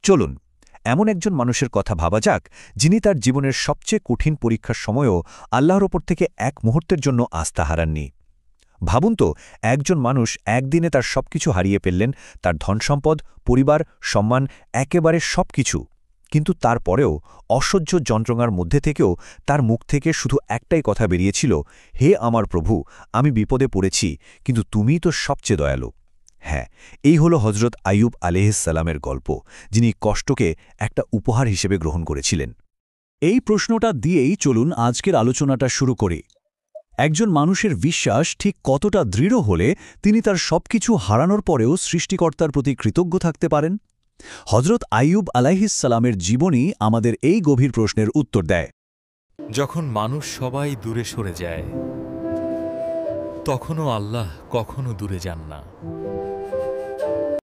চলুন এমন একজন মানুষের কথা ভাবা যাক যিনি তার জীবনের সবচেয়ে কঠিন পরীক্ষার সময়ও আল্লাহর ওপর থেকে এক মুহূর্তের জন্য আস্থা হারাননি। ভাবুন তো, একজন মানুষ একদিনে তার সবকিছু হারিয়ে ফেললেন, তার ধনসম্পদ, পরিবার, সম্মান, একেবারে সবকিছু। কিন্তু তারপরেও অসহ্য যন্ত্রণার মধ্যে থেকেও তার মুখ থেকে শুধু একটাই কথা বেরিয়েছিল, হে আমার প্রভু, আমি বিপদে পড়েছি, কিন্তু তুমিই তো সবচেয়ে দয়ালু। হ্যাঁ, এই হলো হজরত আইয়ুব আলাইহিসসালামের গল্প, যিনি কষ্টকে একটা উপহার হিসেবে গ্রহণ করেছিলেন। এই প্রশ্নটা দিয়েই চলুন আজকের আলোচনাটা শুরু করি। একজন মানুষের বিশ্বাস ঠিক কতটা দৃঢ় হলে তিনি তার সবকিছু হারানোর পরেও সৃষ্টিকর্তার প্রতি কৃতজ্ঞ থাকতে পারেন? হজরত আইয়ুব আলাইহিসসালামের জীবনী আমাদের এই গভীর প্রশ্নের উত্তর দেয়। যখন মানুষ সবাই দূরে সরে যায়, তখনও আল্লাহ কখনো দূরে যান না।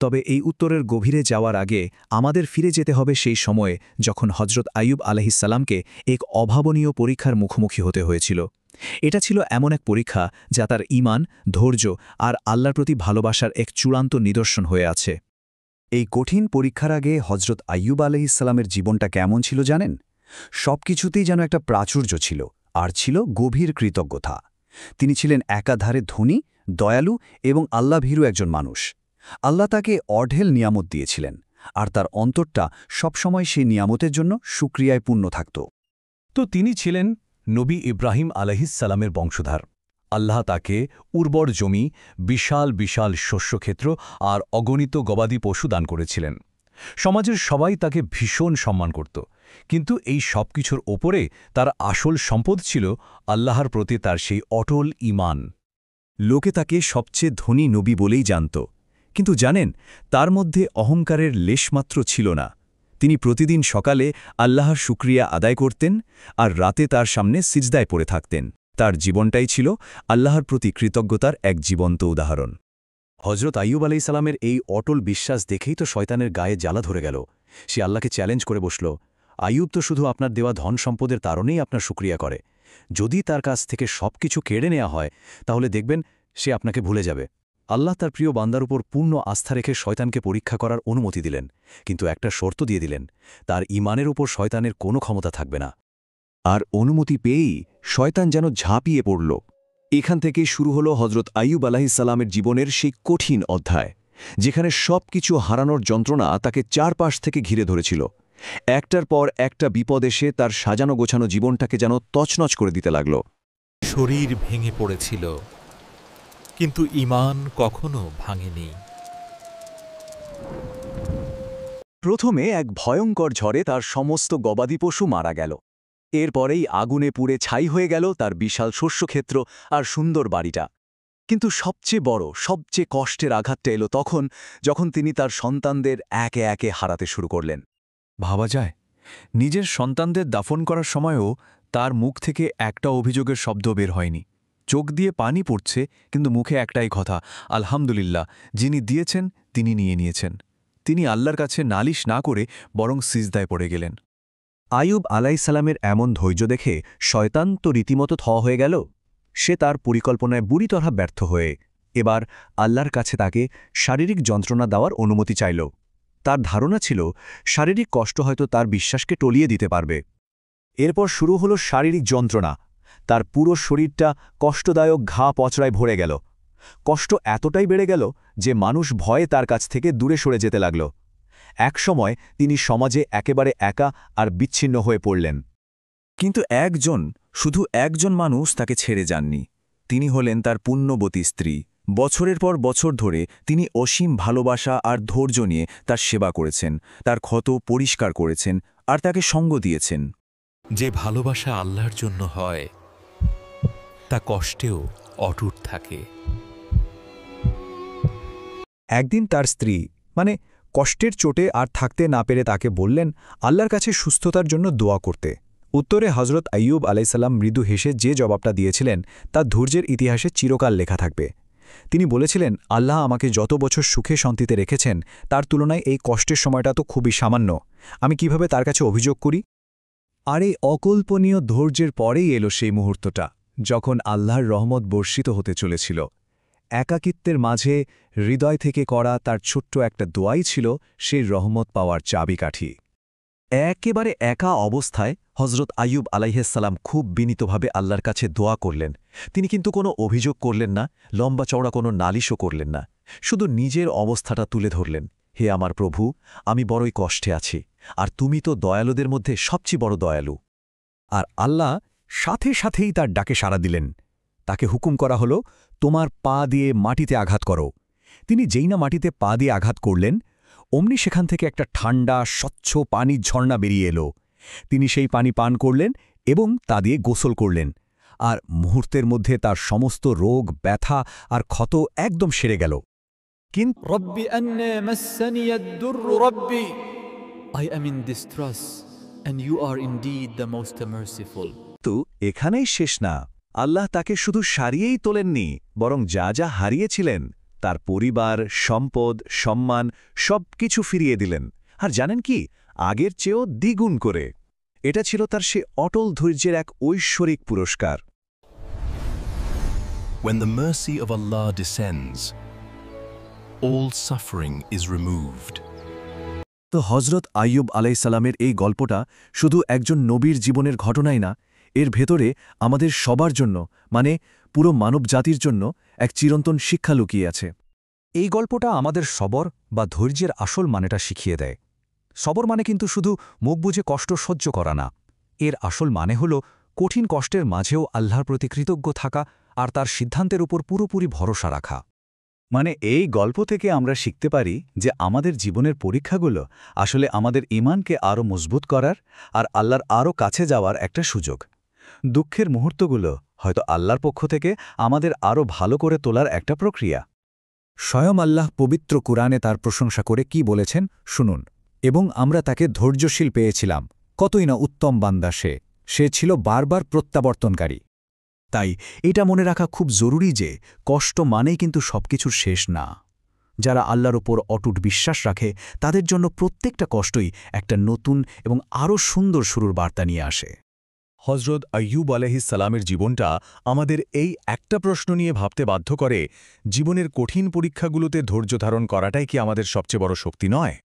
তবে এই উত্তরের গভীরে যাওয়ার আগে আমাদের ফিরে যেতে হবে সেই সময়ে যখন হজরত আইয়ুব আলাইহিসসালামকে এক অভাবনীয় পরীক্ষার মুখোমুখি হতে হয়েছিল। এটা ছিল এমন এক পরীক্ষা যা তার ঈমান, ধৈর্য আর আল্লাহর প্রতি ভালোবাসার এক চূড়ান্ত নিদর্শন হয়ে আছে। এই কঠিন পরীক্ষার আগে হজরত আইয়ুব আলাইহিসসালামের জীবনটা কেমন ছিল জানেন? সবকিছুতেই যেন একটা প্রাচুর্য ছিল, আর ছিল গভীর কৃতজ্ঞতা। তিনি ছিলেন একাধারে ধনী, দয়ালু এবং আল্লাহভীরু একজন মানুষ। আল্লাহ তাকে অঢেল নিয়ামত দিয়েছিলেন, আর তার অন্তরটা সবসময় সেই নিয়ামতের জন্য শুকরিয়ায় পূর্ণ থাকত। তো তিনি ছিলেন নবী ইব্রাহিম আলাইহিসসালামের বংশধর। আল্লাহ তাকে উর্বর জমি, বিশাল বিশাল শস্যক্ষেত্র আর অগণিত গবাদি পশু দান করেছিলেন। সমাজের সবাই তাকে ভীষণ সম্মান করত, কিন্তু এই সব কিছুর ওপরে তার আসল সম্পদ ছিল আল্লাহর প্রতি তার সেই অটল ঈমান। লোকে তাকে সবচেয়ে ধনী নবী বলেই জানত, কিন্তু জানেন, তার মধ্যে অহংকারের লেশমাত্র ছিল না। তিনি প্রতিদিন সকালে আল্লাহর শুকরিয়া আদায় করতেন, আর রাতে তার সামনে সিজদায় পড়ে থাকতেন। তার জীবনটাই ছিল আল্লাহর প্রতি কৃতজ্ঞতার এক জীবন্ত উদাহরণ। হজরত আইয়ুব আলাইহিসসালামের এই অটল বিশ্বাস দেখেই তো শয়তানের গায়ে জ্বালা ধরে গেল। সে আল্লাহকে চ্যালেঞ্জ করে বসল, আইয়ুব তো শুধু আপনার দেওয়া ধন সম্পদের কারণেই আপনার শুকরিয়া করে। যদি তার কাছ থেকে সবকিছু কেড়ে নেওয়া হয়, তাহলে দেখবেন সে আপনাকে ভুলে যাবে। আল্লাহ তার প্রিয় বান্দার উপর পূর্ণ আস্থা রেখে শয়তানকে পরীক্ষা করার অনুমতি দিলেন, কিন্তু একটা শর্ত দিয়ে দিলেন, তার ঈমানের উপর শয়তানের কোনো ক্ষমতা থাকবে না। আর অনুমতি পেয়েই শয়তান যেন ঝাঁপিয়ে পড়ল। এখান থেকেই শুরু হলো হজরত আইয়ুব আলাইহিসসালামের জীবনের সেই কঠিন অধ্যায়, যেখানে সবকিছু হারানোর যন্ত্রণা তাকে চারপাশ থেকে ঘিরে ধরেছিল। একটার পর একটা বিপদ এসে তার সাজানো গোছানো জীবনটাকে যেন তছনছ করে দিতে লাগল। শরীর ভেঙে পড়েছিল, কিন্তু ঈমান কখনো ভাঙেনি। প্রথমে এক ভয়ঙ্কর ঝড়ে তার সমস্ত গবাদি পশু মারা গেল। এরপরেই আগুনে পুড়ে ছাই হয়ে গেল তার বিশাল শস্যক্ষেত্র আর সুন্দর বাড়িটা। কিন্তু সবচেয়ে বড়, সবচেয়ে কষ্টের আঘাতটা এলো তখন, যখন তিনি তার সন্তানদের একে একে হারাতে শুরু করলেন। ভাবা যায়, নিজের সন্তানদের দাফন করার সময়ও তার মুখ থেকে একটা অভিযোগের শব্দ বের হয়নি। চোখ দিয়ে পানি পড়ছে, কিন্তু মুখে একটাই কথা, আলহামদুলিল্লাহ, যিনি দিয়েছেন তিনি নিয়ে নিয়েছেন। তিনি আল্লাহর কাছে নালিশ না করে বরং সিজদায় পড়ে গেলেন। আইয়ুব আলাইহিসসালামের এমন ধৈর্য দেখে শয়তান তো রীতিমতো থ হয়ে গেল। সে তার পরিকল্পনায় বুড়িতরহা ব্যর্থ হয়ে এবার আল্লাহর কাছে তাকে শারীরিক যন্ত্রণা দেওয়ার অনুমতি চাইল। তার ধারণা ছিল শারীরিক কষ্ট হয়তো তার বিশ্বাসকে টলিয়ে দিতে পারবে। এরপর শুরু হলো শারীরিক যন্ত্রণা। তার পুরো শরীরটা কষ্টদায়ক ঘা পচড়ায় ভরে গেল। কষ্ট এতটাই বেড়ে গেল যে মানুষ ভয়ে তার কাছ থেকে দূরে সরে যেতে লাগল। একসময় তিনি সমাজে একেবারে একা আর বিচ্ছিন্ন হয়ে পড়লেন। কিন্তু শুধু একজন মানুষ তাকে ছেড়ে যাননি। তিনি হলেন তার পুণ্যবতী স্ত্রী। বছরের পর বছর ধরে তিনি অসীম ভালোবাসা আর ধৈর্য নিয়ে তার সেবা করেছেন, তার ক্ষত পরিষ্কার করেছেন আর তাকে সঙ্গ দিয়েছেন। যে ভালোবাসা আল্লাহর জন্য হয়, তা কষ্টেও অটুট থাকে। একদিন তার স্ত্রী কষ্টের চোটে আর থাকতে না পেরে তাকে বললেন আল্লাহর কাছে সুস্থতার জন্য দোয়া করতে। উত্তরে হজরত আইয়ুব আলাইহিসসালাম মৃদু হেসে যে জবাবটা দিয়েছিলেন তা ধৈর্যের ইতিহাসে চিরকাল লেখা থাকবে। তিনি বলেছিলেন, আল্লাহ আমাকে যত বছর সুখে শান্তিতে রেখেছেন তার তুলনায় এই কষ্টের সময়টা তো খুবই সামান্য। আমি কিভাবে তার কাছে অভিযোগ করি? আর এই অকল্পনীয় ধৈর্যের পরেই এলো সেই মুহূর্তটা, যখন আল্লাহর রহমত বর্ষিত হতে চলেছিল। একাকিত্বের মাঝে হৃদয় থেকে করা তার ছোট্ট একটা দোয়াই ছিল সেই রহমত পাওয়ার চাবিকাঠি। একেবারে একা অবস্থায় হজরত আইয়ুব আলাইহিসসালাম খুব বিনীতভাবে আল্লাহর কাছে দোয়া করলেন। তিনি কিন্তু কোনো অভিযোগ করলেন না, লম্বা চওড়া কোনো নালিশও করলেন না, শুধু নিজের অবস্থাটা তুলে ধরলেন। হে আমার প্রভু, আমি বড়ই কষ্টে আছি, আর তুমি তো দয়ালুদের মধ্যে সবচেয়ে বড় দয়ালু। আর আল্লাহ সাথে সাথেই তার ডাকে সাড়া দিলেন। তাকে হুকুম করা হল, তোমার পা দিয়ে মাটিতে আঘাত করো। তিনি যেই না মাটিতে পা দিয়ে আঘাত করলেন, অমনি সেখান থেকে একটা ঠান্ডা স্বচ্ছ পানির ঝর্ণা বেরিয়ে এলো। তিনি সেই পানি পান করলেন এবং তা দিয়ে গোসল করলেন, আর মুহূর্তের মধ্যে তার সমস্ত রোগ, ব্যথা আর ক্ষত একদম সেরে গেল। কিন্তু رب أني مسني الضر ربي I am in distress and you are indeed the most merciful. এখানেই শেষ না। আল্লাহ তাকে শুধু সারিয়েই তোলেননি, বরং যা যা হারিয়েছিলেন তার পরিবার, সম্পদ, সম্মান সবকিছু ফিরিয়ে দিলেন। আর জানেন কি, আগের চেয়েও দ্বিগুণ করে। এটা ছিল তার সে অটল ধৈর্যের এক ঐশ্বরিক পুরস্কার। When the mercy of Allah descends, all suffering is removed. তো হজরত আইয়ুব আলাইসাল্লামের এই গল্পটা শুধু একজন নবীর জীবনের ঘটনাই না, এর ভেতরে আমাদের সবার জন্য, মানে পুরো মানবজাতির জন্য এক চিরন্তন শিক্ষা লুকিয়ে আছে। এই গল্পটা আমাদের সবর বা ধৈর্যের আসল মানেটা শিখিয়ে দেয়। সবর মানে কিন্তু শুধু মুখ বুজে কষ্ট সহ্য করা না, এর আসল মানে হল কঠিন কষ্টের মাঝেও আল্লাহর প্রতি কৃতজ্ঞ থাকা আর তার সিদ্ধান্তের উপর পুরোপুরি ভরসা রাখা। মানে এই গল্প থেকে আমরা শিখতে পারি যে আমাদের জীবনের পরীক্ষাগুলো আসলে আমাদের ঈমানকে আরও মজবুত করার আর আল্লাহর আরও কাছে যাওয়ার একটা সুযোগ। দুঃখের মুহূর্তগুলো হয়তো আল্লাহর পক্ষ থেকে আমাদের আরও ভালো করে তোলার একটা প্রক্রিয়া। স্বয়ং আল্লাহ পবিত্র কুরআনে তার প্রশংসা করে কি বলেছেন শুনুন। এবং আমরা তাকে ধৈর্যশীল পেয়েছিলাম, কতই না উত্তম বান্দা সে ছিল বারবার প্রত্যাবর্তনকারী। তাই এটা মনে রাখা খুব জরুরি যে কষ্ট মানেই কিন্তু সবকিছুর শেষ না। যারা আল্লাহর ওপর অটুট বিশ্বাস রাখে তাদের জন্য প্রত্যেকটা কষ্টই একটা নতুন এবং আরও সুন্দর শুরুর বার্তা নিয়ে আসে। হজরত আইয়ুব আলাইহিসসালামের জীবনটা আমাদের এই একটা প্রশ্ন নিয়ে ভাবতে বাধ্য করে, জীবনের কঠিন পরীক্ষাগুলোতে ধৈর্য ধারণ করাটাই কি আমাদের সবচেয়ে বড় শক্তি নয়?